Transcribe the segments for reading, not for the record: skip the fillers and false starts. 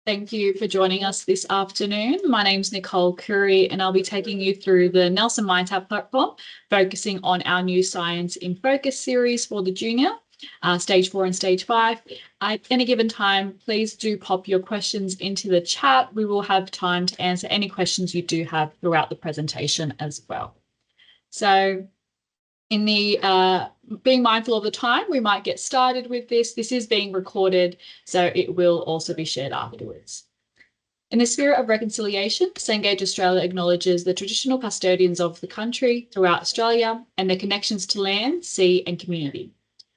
Thank you for joining us this afternoon. My name is Nicole Khouri, and I'll be taking you through the Nelson MindTap platform, focusing on our new Science in Focus series for the junior, Stage 4 and Stage 5. At any given time, please do pop your questions into the chat. We will have time to answer any questions you do have throughout the presentation as well. So in the being mindful of the time, we might get started with this. This is being recorded, so it will also be shared afterwards. In the spirit of reconciliation, Cengage Australia acknowledges the traditional custodians of the country throughout Australia and their connections to land, sea and community.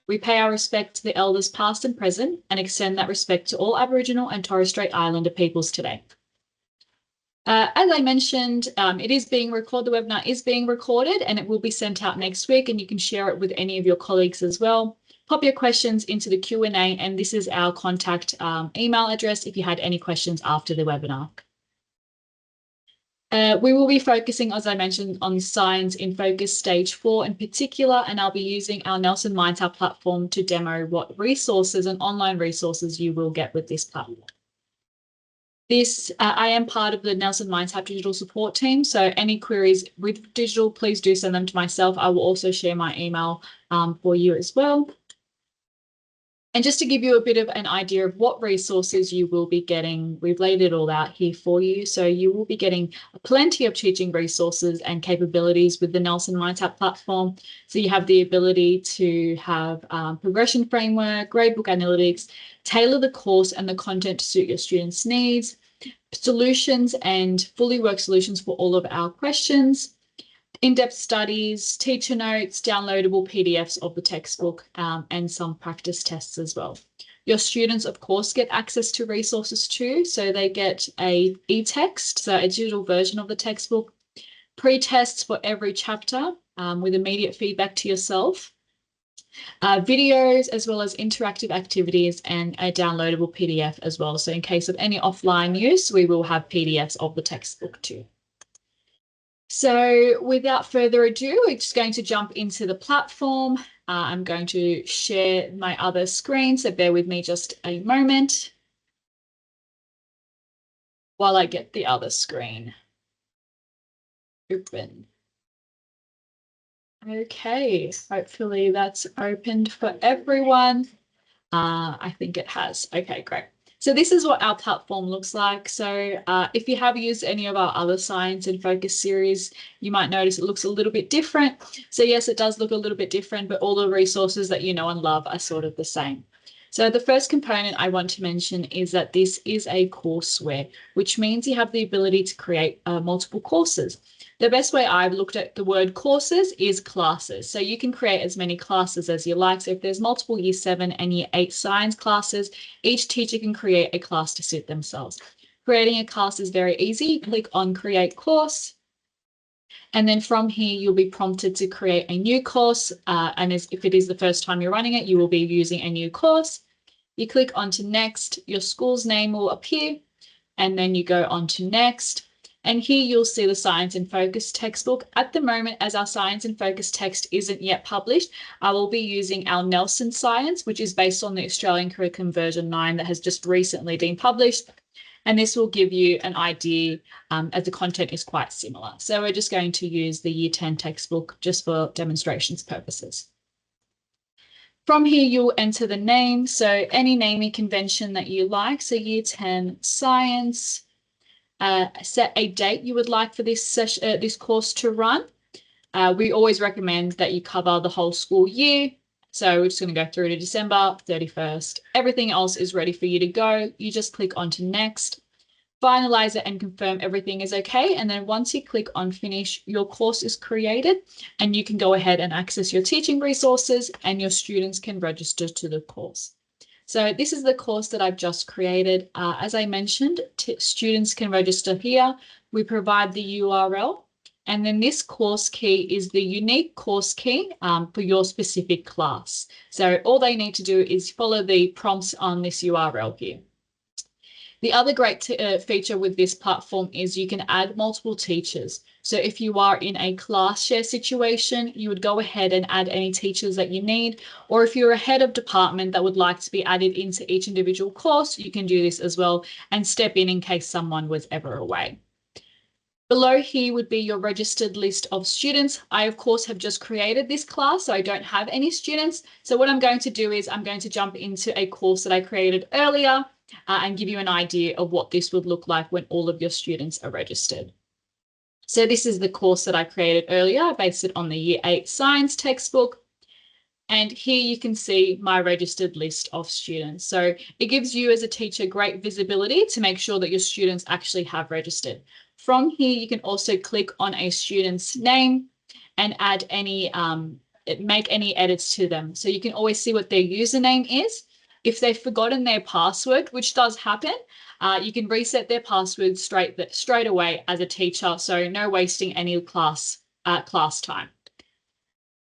We pay our respect to the elders past and present and extend that respect to all Aboriginal and Torres Strait Islander peoples today. As I mentioned, it is being recorded. The webinar is being recorded and it will be sent out next week, and you can share it with any of your colleagues as well. Pop your questions into the Q&A, and this is our contact email address if you had any questions after the webinar. We will be focusing, as I mentioned, on Science in Focus Stage 4 in particular, and I'll be using our Nelson MindTap platform to demo what resources and online resources you will get with this platform. I am part of the Nelson MindTap digital support team, so any queries with digital, please do send them to myself. I will also share my email for you as well. And just to give you a bit of an idea of what resources you will be getting, we've laid it all out here for you. So you will be getting plenty of teaching resources and capabilities with the Nelson MindTap platform. So you have the ability to have progression framework, gradebook analytics, tailor the course and the content to suit your students' needs, solutions and fully worked solutions for all of our questions, in-depth studies, teacher notes, downloadable PDFs of the textbook, and some practice tests as well. Your students, of course, get access to resources too. So they get a e-text, so a digital version of the textbook, pre-tests for every chapter with immediate feedback to yourself, videos, as well as interactive activities and a downloadable PDF as well. So in case of any offline use, we will have PDFs of the textbook too. So without further ado, we're just going to jump into the platform. I'm going to share my other screen, so bear with me just a moment while I get the other screen open. Okay, hopefully that's opened for everyone. I think it has. Okay, great. So this is what our platform looks like. So if you have used any of our other Science in Focus series, you might notice it looks a little bit different. So yes, it does look a little bit different, but all the resources that you know and love are sort of the same. So the first component I want to mention is that this is a courseware, which means you have the ability to create multiple courses. The best way I've looked at the word courses is classes. So you can create as many classes as you like. So if there's multiple Year 7 and Year 8 science classes, each teacher can create a class to suit themselves. Creating a class is very easy. Click on Create Course. And then from here, you'll be prompted to create a new course. And if it is the first time you're running it, you will be using a new course. You click onto Next, your school's name will appear, and then you go on to Next. And here you'll see the Science in Focus textbook. At the moment, as our Science in Focus text isn't yet published, I will be using our Nelson Science, which is based on the Australian Curriculum version 9 that has just recently been published. And this will give you an idea as the content is quite similar. So we're just going to use the Year 10 textbook just for demonstrations purposes. From here, you'll enter the name. So any naming convention that you like. So Year 10 Science. Set a date you would like for this session, this course to run. We always recommend that you cover the whole school year. So we're just going to go through to December 31st. Everything else is ready for you to go. You just click on to Next, finalize it and confirm everything is okay. And then once you click on Finish, your course is created and you can go ahead and access your teaching resources and your students can register to the course. So this is the course that I've just created. As I mentioned, students can register here. We provide the URL, and then this course key is the unique course key for your specific class. So all they need to do is follow the prompts on this URL here. The other great feature with this platform is you can add multiple teachers. So if you are in a class share situation, you would go ahead and add any teachers that you need. Or if you're a head of department that would like to be added into each individual course, you can do this as well and step in case someone was ever away. Below here would be your registered list of students. I, of course, have just created this class, so I don't have any students. So what I'm going to do is I'm going to jump into a course that I created earlier and give you an idea of what this would look like when all of your students are registered. So this is the course that I created earlier. I based it on the Year 8 Science textbook. And here you can see my registered list of students. So it gives you as a teacher great visibility to make sure that your students actually have registered. From here, you can also click on a student's name and add any, make any edits to them. So you can always see what their username is. If they've forgotten their password, which does happen, you can reset their password straight away as a teacher. So no wasting any class time.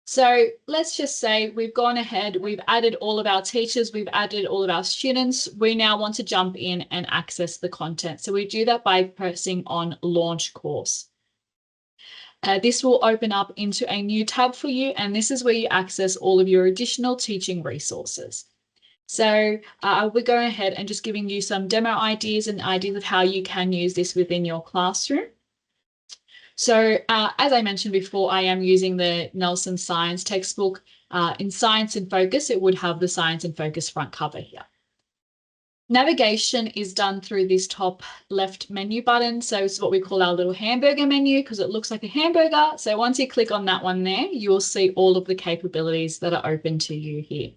So let's just say we've gone ahead, we've added all of our teachers, we've added all of our students. We now want to jump in and access the content. So we do that by pressing on Launch Course. This will open up into a new tab for you, and this is where you access all of your additional teaching resources. So we're going ahead and just giving you some demo ideas and ideas of how you can use this within your classroom. So as I mentioned before, I am using the Nelson Science textbook. In Science in Focus, it would have the Science in Focus front cover here. Navigation is done through this top left menu button. So it's what we call our little hamburger menu because it looks like a hamburger. So once you click on that one there, you will see all of the capabilities that are open to you here.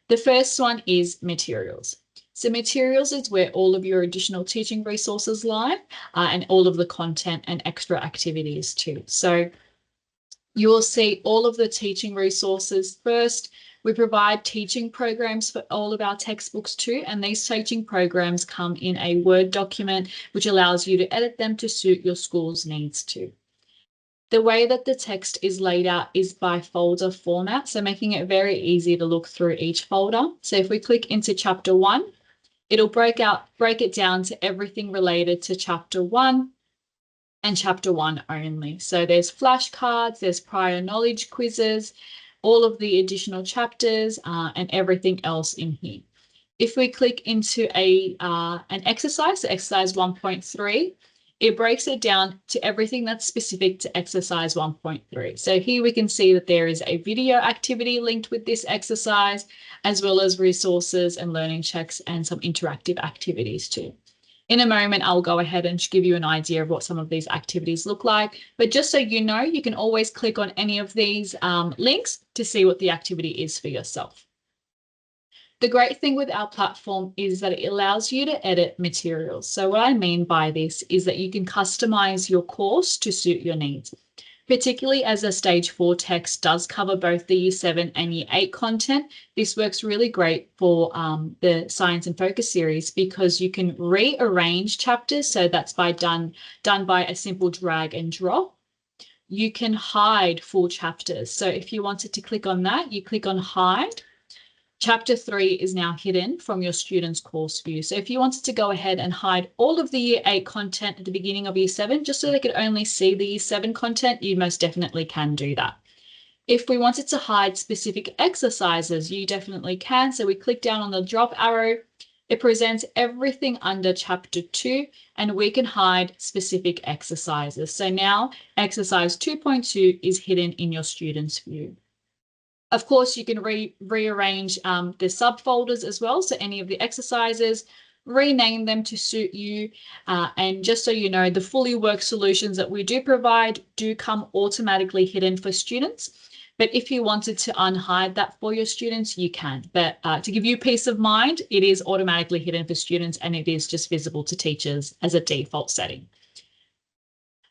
The first one is materials. So materials is where all of your additional teaching resources lie and all of the content and extra activities too. So you will see all of the teaching resources first. We provide teaching programs for all of our textbooks too, and these teaching programs come in a Word document, which allows you to edit them to suit your school's needs too. The way that the text is laid out is by folder format, so making it very easy to look through each folder. So if we click into Chapter 1, it'll break it down to everything related to Chapter 1 and Chapter 1 only. So there's flashcards, there's prior knowledge quizzes, all of the additional chapters and everything else in here. If we click into an exercise, so exercise 1.3, it breaks it down to everything that's specific to exercise 1.3. So here we can see that there is a video activity linked with this exercise, as well as resources and learning checks and some interactive activities too. In a moment, I'll go ahead and give you an idea of what some of these activities look like. But just so you know, you can always click on any of these links to see what the activity is for yourself. The great thing with our platform is that it allows you to edit materials. So what I mean by this is that you can customize your course to suit your needs, particularly as a Stage 4 text does cover both the Year 7 and Year 8 content. This works really great for the Science in Focus series because you can rearrange chapters. So that's done by a simple drag and drop. You can hide full chapters. So if you wanted to click on that, you click on hide. Chapter 3 is now hidden from your student's course view. So if you wanted to go ahead and hide all of the Year 8 content at the beginning of Year 7, just so they could only see the Year 7 content, you most definitely can do that. If we wanted to hide specific exercises, you definitely can. So we click down on the drop arrow. It presents everything under Chapter 2, and we can hide specific exercises. So now exercise 2.2 is hidden in your student's view. Of course, you can rearrange the subfolders as well. So any of the exercises, rename them to suit you. And just so you know, the fully work solutions that we do provide do come automatically hidden for students. But if you wanted to unhide that for your students, you can. But to give you peace of mind, it is automatically hidden for students and it is just visible to teachers as a default setting.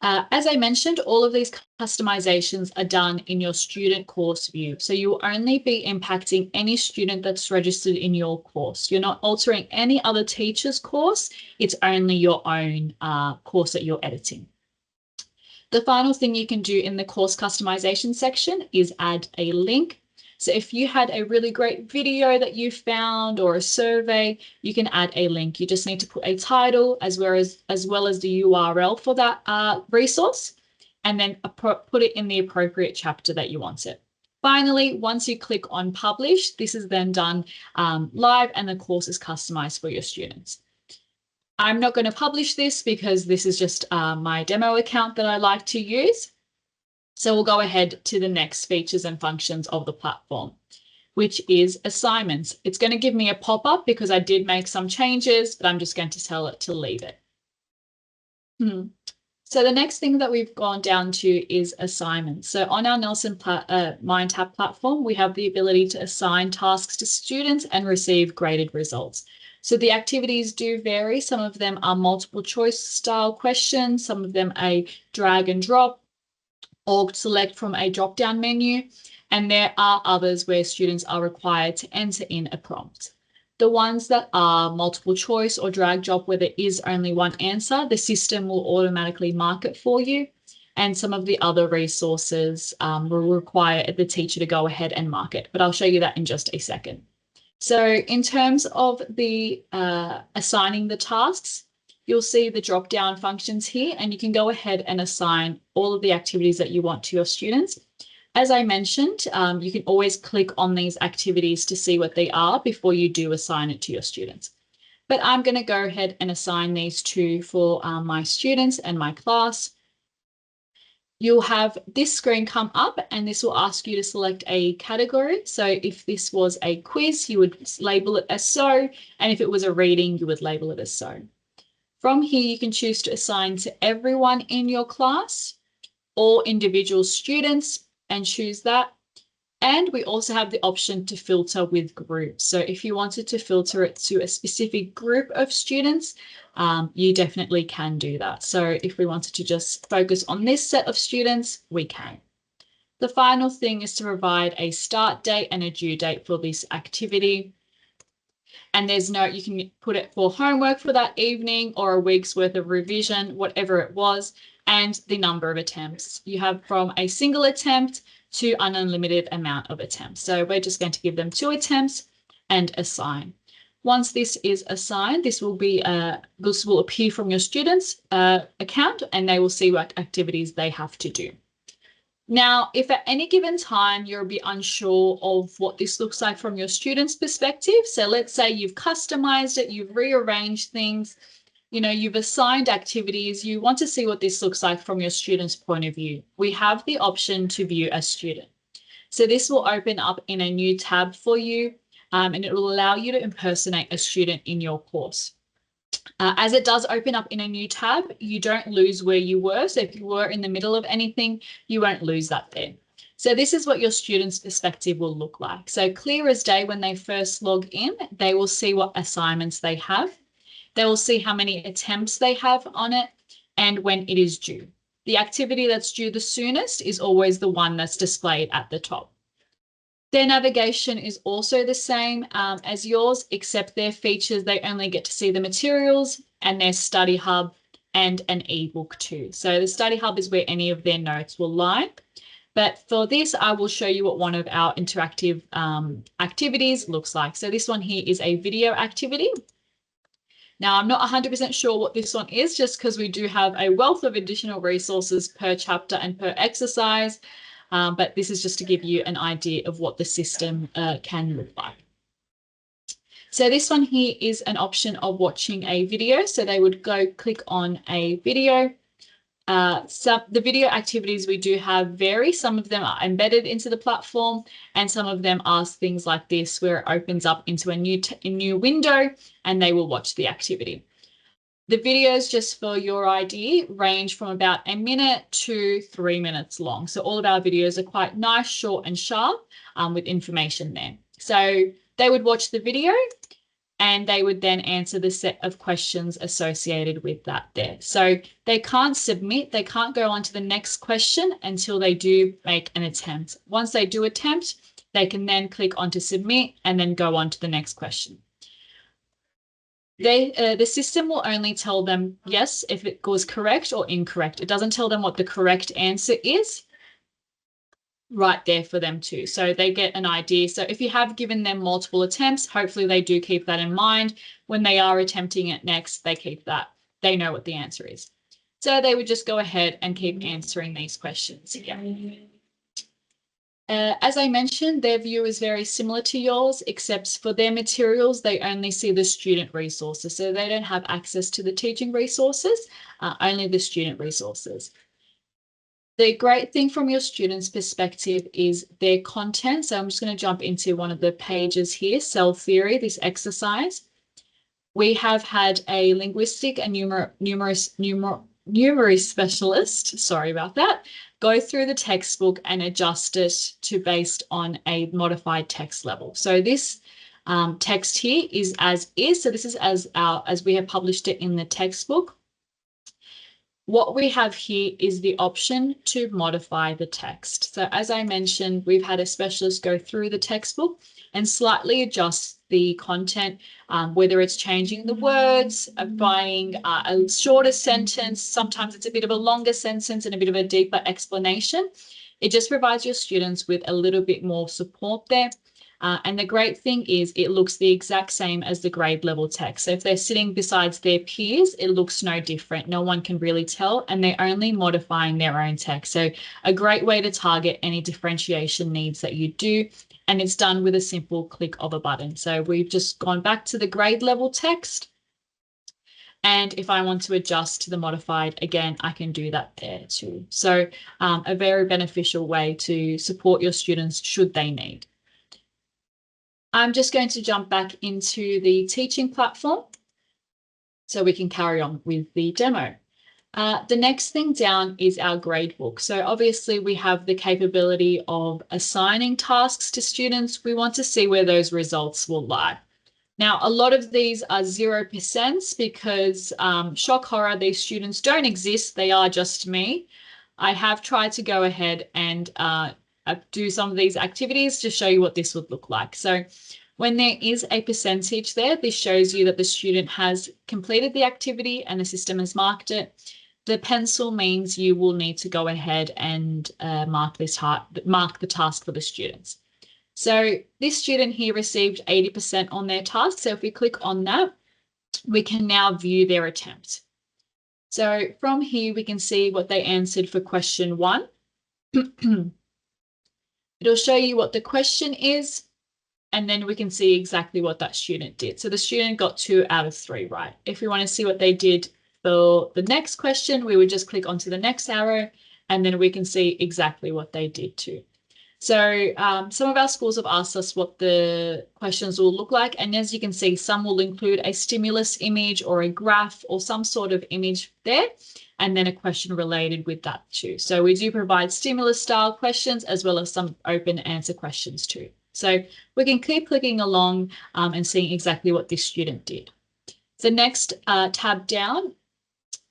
As I mentioned, all of these customizations are done in your student course view. So you will only be impacting any student that's registered in your course. You're not altering any other teacher's course. It's only your own course that you're editing. The final thing you can do in the course customization section is add a link. So if you had a really great video that you found or a survey, you can add a link. You just need to put a title as well as the URL for that resource, and then put it in the appropriate chapter that you want it. Finally, once you click on publish, this is then done live and the course is customized for your students. I'm not going to publish this because this is just my demo account that I like to use. So we'll go ahead to the next features and functions of the platform, which is assignments. It's going to give me a pop-up because I did make some changes, but I'm just going to tell it to leave it. So the next thing that we've gone down to is assignments. So on our Nelson MindTap platform, we have the ability to assign tasks to students and receive graded results. So the activities do vary. Some of them are multiple choice style questions, some of them a drag and drop or select from a drop-down menu, and there are others where students are required to enter in a prompt. The ones that are multiple choice or drag drop where there is only one answer, the system will automatically mark it for you, and some of the other resources will require the teacher to go ahead and mark it, but I'll show you that in just a second. So in terms of the assigning the tasks, you'll see the drop-down functions here, and you can go ahead and assign all of the activities that you want to your students. As I mentioned, you can always click on these activities to see what they are before you do assign it to your students. But I'm going to go ahead and assign these two for my students and my class. You'll have this screen come up and this will ask you to select a category. So if this was a quiz, you would label it as so, and if it was a reading, you would label it as so. From here, you can choose to assign to everyone in your class or individual students and choose that. And we also have the option to filter with groups. So if you wanted to filter it to a specific group of students, you definitely can do that. So if we wanted to just focus on this set of students, we can. The final thing is to provide a start date and a due date for this activity. And there's no, you can put it for homework for that evening or a week's worth of revision, whatever it was, and the number of attempts. You have from a single attempt to an unlimited amount of attempts. So we're just going to give them 2 attempts and assign. Once this is assigned, this will appear from your students' account, and they will see what activities they have to do. Now, if at any given time you're a bit unsure of what this looks like from your students' perspective, so let's say you've customized it, you've rearranged things, you've assigned activities, you want to see what this looks like from your student's point of view, we have the option to view a student. So this will open up in a new tab for you, and it will allow you to impersonate a student in your course. As it does open up in a new tab, you don't lose where you were. So if you were in the middle of anything, you won't lose that there. So this is what your student's perspective will look like. So clear as day, when they first log in, they will see what assignments they have. They will see how many attempts they have on it and when it is due. The activity that's due the soonest is always the one that's displayed at the top. Their navigation is also the same as yours, except their features, they only get to see the materials and their study hub and an ebook too. So the study hub is where any of their notes will lie. But for this, I will show you what one of our interactive activities looks like. So this one here is a video activity. Now, I'm not 100% sure what this one is, just because we do have a wealth of additional resources per chapter and per exercise. But this is just to give you an idea of what the system can look like. So this one here is an option of watching a video. So they would go click on a video. So the video activities we do have vary. Some of them are embedded into the platform, and some of them are things like this, where it opens up into a new window and they will watch the activity. The videos, just for your idea, range from about a minute to 3 minutes long. So all of our videos are quite nice, short and sharp with information there. So they would watch the video and they would then answer the set of questions associated with that there. So they can't submit, they can't go on to the next question until they do make an attempt. Once they do attempt, they can then click on to submit and then go on to the next question. The system will only tell them yes if it goes correct or incorrect. It doesn't tell them what the correct answer is. right there for them too. So they get an idea. So if you have given them multiple attempts, hopefully they do keep that in mind. When they are attempting it next, they keep that. They know what the answer is. So they would just go ahead and keep answering these questions. Yeah. As I mentioned, their view is very similar to yours, except for their materials, they only see the student resources. So they don't have access to the teaching resources, only the student resources. The great thing from your students' perspective is their content. So I'm just going to jump into one of the pages here, cell theory, this exercise. We have had a linguistic and numeracy specialist, sorry about that, go through the textbook and adjust it to based on a modified text level. So this text here is as is. So this is as we have published it in the textbook. What we have here is the option to modify the text. So as I mentioned, we've had a specialist go through the textbook and slightly adjust the content, whether it's changing the words, applying a shorter sentence. Sometimes it's a bit of a longer sentence and a bit of a deeper explanation. It just provides your students with a little bit more support there. And the great thing is it looks the exact same as the grade level text. So if they're sitting besides their peers, it looks no different. No one can really tell, and they're only modifying their own text. So a great way to target any differentiation needs that you do. And it's done with a simple click of a button. So we've just gone back to the grade level text. And if I want to adjust to the modified, again, I can do that there too. So a very beneficial way to support your students should they need. I'm just going to jump back into the teaching platform so we can carry on with the demo. The next thing down is our gradebook. So obviously we have the capability of assigning tasks to students. We want to see where those results will lie. Now, a lot of these are 0% because shock horror, these students don't exist. They are just me. I have tried to go ahead and do some of these activities to show you what this would look like. So when there is a percentage there, this shows you that the student has completed the activity and the system has marked it. The pencil means you will need to go ahead and mark the task for the students. So this student here received 80% on their task. So if we click on that, we can now view their attempt. So from here, we can see what they answered for question 1. It'll show you what the question is, and then we can see exactly what that student did. So the student got 2 out of 3 right. If we want to see what they did for the next question, we would just click onto the next arrow, and then we can see exactly what they did too. So some of our schools have asked us what the questions will look like. And as you can see, some will include a stimulus image or a graph or some sort of image there, and then a question related with that too. So we do provide stimulus style questions as well as some open answer questions too. So we can keep clicking along and seeing exactly what this student did. The next tab down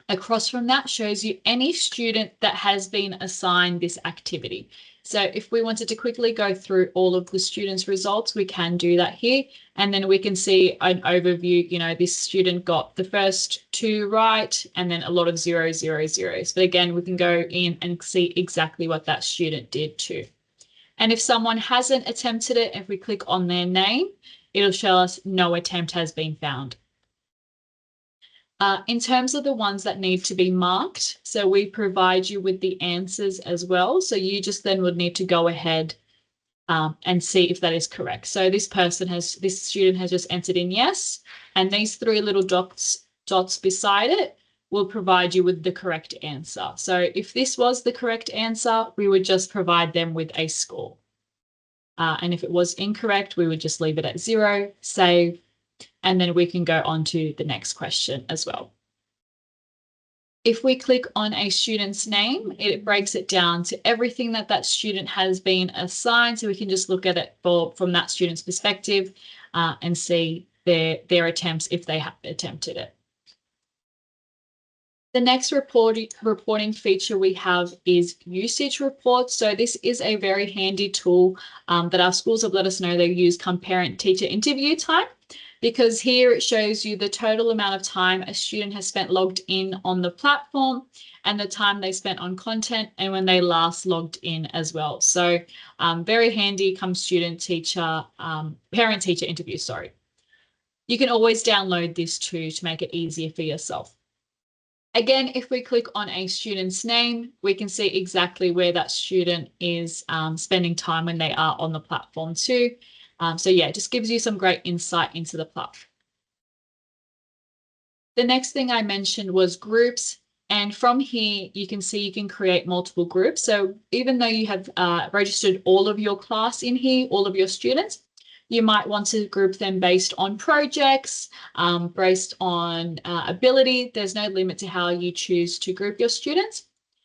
across from that shows you any student that has been assigned this activity. So if we wanted to quickly go through all of the students' results, we can do that here. And then we can see an overview, you know, this student got the first 2 right, and then a lot of 0, 0, 0s. But again, we can go in and see exactly what that student did too. And if someone hasn't attempted it, if we click on their name, it'll show us no attempt has been found. In terms of the ones that need to be marked, so we provide you with the answers as well. So you just then would need to go ahead and see if that is correct. So this student has just entered in yes, and these 3 little dots beside it will provide you with the correct answer. So if this was the correct answer, we would just provide them with a score. And if it was incorrect, we would just leave it at 0, save, and then we can go on to the next question as well. If we click on a student's name, it breaks it down to everything that student has been assigned. So we can just look at it from that student's perspective and see their attempts if they have attempted it. The next reporting feature we have is usage reports. So this is a very handy tool that our schools have let us know they use come parent-teacher interview time. because here it shows you the total amount of time a student has spent logged in on the platform and the time they spent on content and when they last logged in as well. So very handy come student-teacher, parent-teacher interviews, sorry. You can always download this too to make it easier for yourself. Again, if we click on a student's name, we can see exactly where that student is spending time when they are on the platform too. So yeah, it just gives you some great insight into the platform. The next thing I mentioned was groups. And from here, you can see you can create multiple groups. So even though you have registered all of your class in here, all of your students, you might want to group them based on projects, based on ability. There's no limit to how you choose to group your students.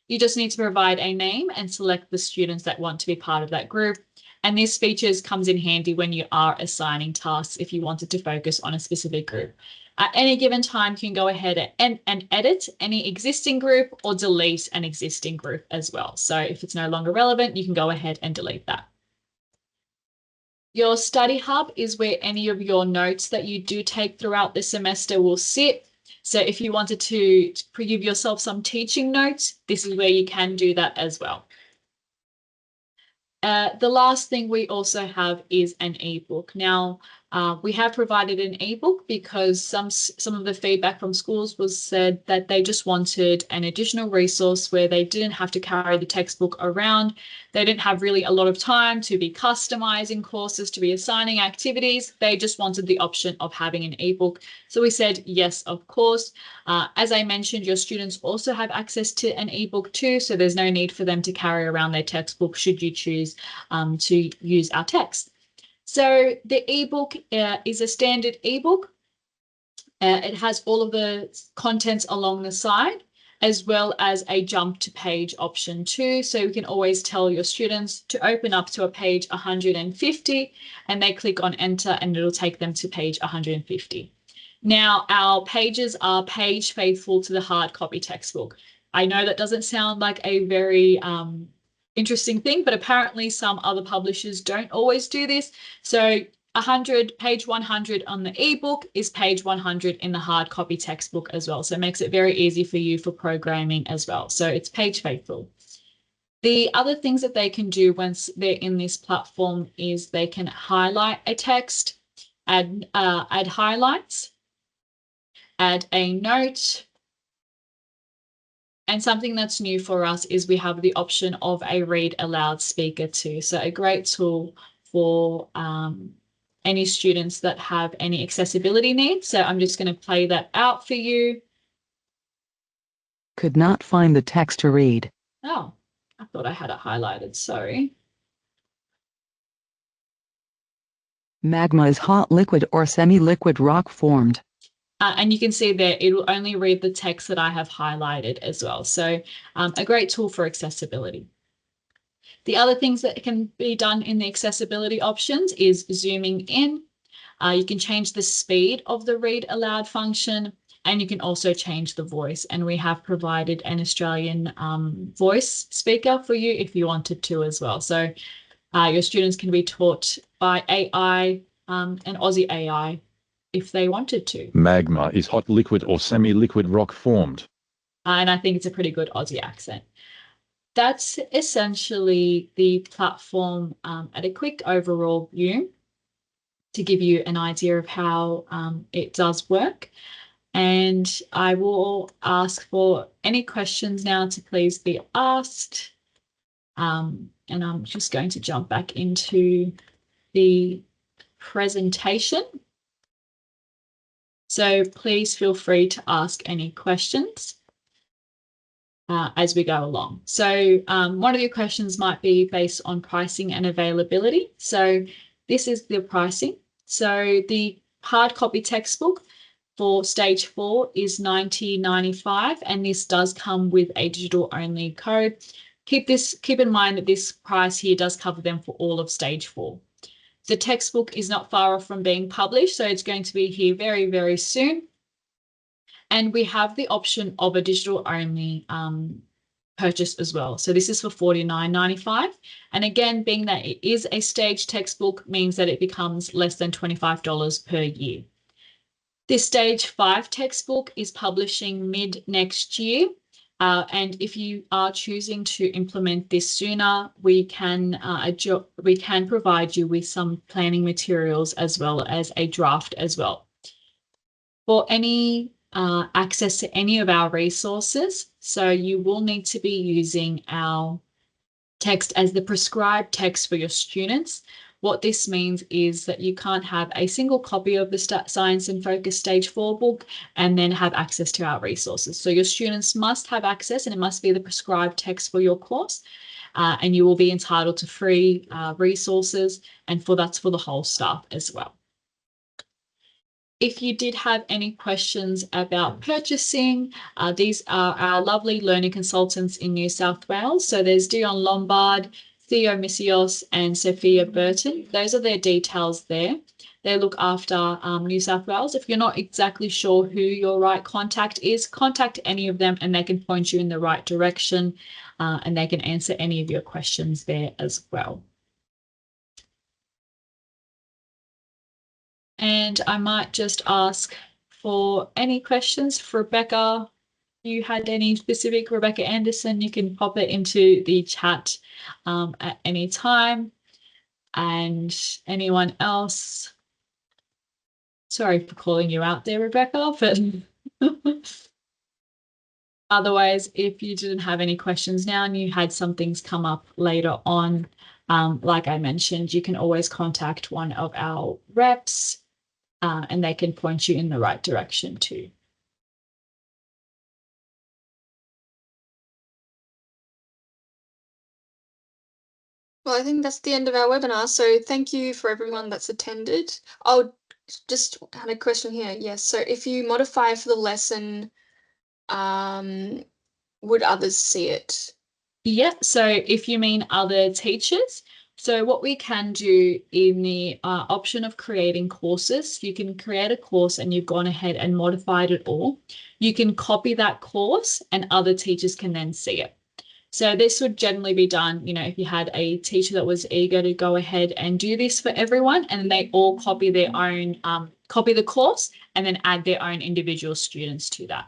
You just need to provide a name and select the students that want to be part of that group. And this feature comes in handy when you are assigning tasks if you wanted to focus on a specific group. At any given time, you can go ahead and edit any existing group or delete an existing group as well. So if it's no longer relevant, you can go ahead and delete that. Your study hub is where any of your notes that you do take throughout the semester will sit. So if you wanted to give yourself some teaching notes, this is where you can do that as well. The last thing we also have is an ebook. Now, we have provided an ebook because some of the feedback from schools was said that they just wanted an additional resource where they didn't have to carry the textbook around. They didn't have really a lot of time to be customizing courses, to be assigning activities. They just wanted the option of having an ebook. So we said, yes, of course. As I mentioned, your students also have access to an ebook too, so there's no need for them to carry around their textbook should you choose to use our text. So the ebook is a standard ebook. It has all of the contents along the side, as well as a jump to page option too. So you can always tell your students to open up to a page 150 and they click on enter and it'll take them to page 150. Now, our pages are page faithful to the hard copy textbook. I know that doesn't sound like a very interesting thing, but apparently some other publishers don't always do this. So page 100 on the ebook is page 100 in the hard copy textbook as well. So it makes it very easy for you for programming as well. So it's page faithful. The other things that they can do once they're in this platform is they can highlight a text, add highlights, add a note. And something that's new for us is we have the option of a read aloud speaker too. So a great tool for any students that have any accessibility needs. So I'm just going to play that out for you. Could not find the text to read. Oh, I thought I had it highlighted, sorry. Magma is hot liquid or semi-liquid rock formed. And you can see there, it will only read the text that I have highlighted as well. So a great tool for accessibility. The other things that can be done in the accessibility options is zooming in. You can change the speed of the read aloud function, and you can also change the voice. And we have provided an Australian voice speaker for you if you wanted to as well. So your students can be taught by AI and Aussie AI if they wanted to. Magma is hot liquid or semi-liquid rock formed. And I think it's a pretty good Aussie accent. That's essentially the platform at a quick overall view to give you an idea of how it does work. And I will ask for any questions now to please be asked. And I'm just going to jump back into the presentation. So please feel free to ask any questions as we go along. So one of your questions might be based on pricing and availability. So this is the pricing. So the hard copy textbook for stage 4 is $90.95, and this does come with a digital only code. Keep in mind that this price here does cover them for all of stage 4. The textbook is not far off from being published, so it's going to be here very, very soon. And we have the option of a digital only purchase as well. So this is for $49.95. And again, being that it is a stage textbook means that it becomes less than $25 per year. This Stage 5 textbook is publishing mid next year. And if you are choosing to implement this sooner, we can provide you with some planning materials as well as a draft as well. For any access to any of our resources, so you will need to be using our text as the prescribed text for your students. What this means is that you can't have a single copy of the Science in Focus Stage 4 book and then have access to our resources. So your students must have access, and it must be the prescribed text for your course, and you will be entitled to free resources, and that's for the whole staff as well. If you did have any questions about purchasing, these are our lovely learning consultants in New South Wales. So there's Dion Lombard, Theo Missios, and Sophia Burton. Those are their details there. They look after New South Wales. If you're not exactly sure who your right contact is, contact any of them and they can point you in the right direction, and they can answer any of your questions there as well. And I might just ask for any questions for Rebecca. If you had any specific, Rebecca Anderson, you can pop it into the chat at any time. And anyone else, sorry for calling you out there, Rebecca, but otherwise, if you didn't have any questions now and you had some things come up later on, like I mentioned, you can always contact one of our reps. And they can point you in the right direction too. Well, I think that's the end of our webinar. So thank you for everyone that's attended. I'll just had a question here. Yes. So if you modify for the lesson, would others see it? Yeah. So if you mean other teachers, so what we can do in the option of creating courses, you can create a course and you've gone ahead and modified it all. You can copy that course and other teachers can then see it. So this would generally be done, if you had a teacher that was eager to go ahead and do this for everyone, and they all copy their own, copy the course and then add their own individual students to that.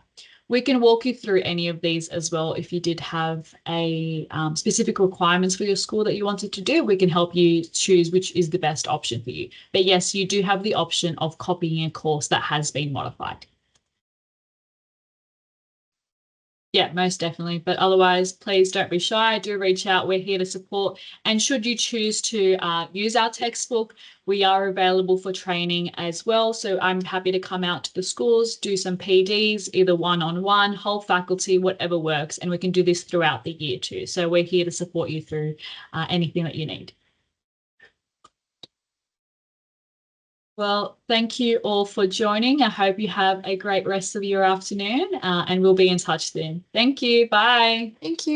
We can walk you through any of these as well. If you did have a specific requirements for your school that you wanted to do, we can help you choose which is the best option for you. But yes, you do have the option of copying a course that has been modified. Yeah, most definitely. But otherwise, please don't be shy. Do reach out. We're here to support. And should you choose to use our textbook, we are available for training as well. So I'm happy to come out to the schools, do some PDs, either one-on-one, whole faculty, whatever works. And we can do this throughout the year too. So we're here to support you through anything that you need. Well, thank you all for joining. I hope you have a great rest of your afternoon, and we'll be in touch soon. Thank you. Bye. Thank you.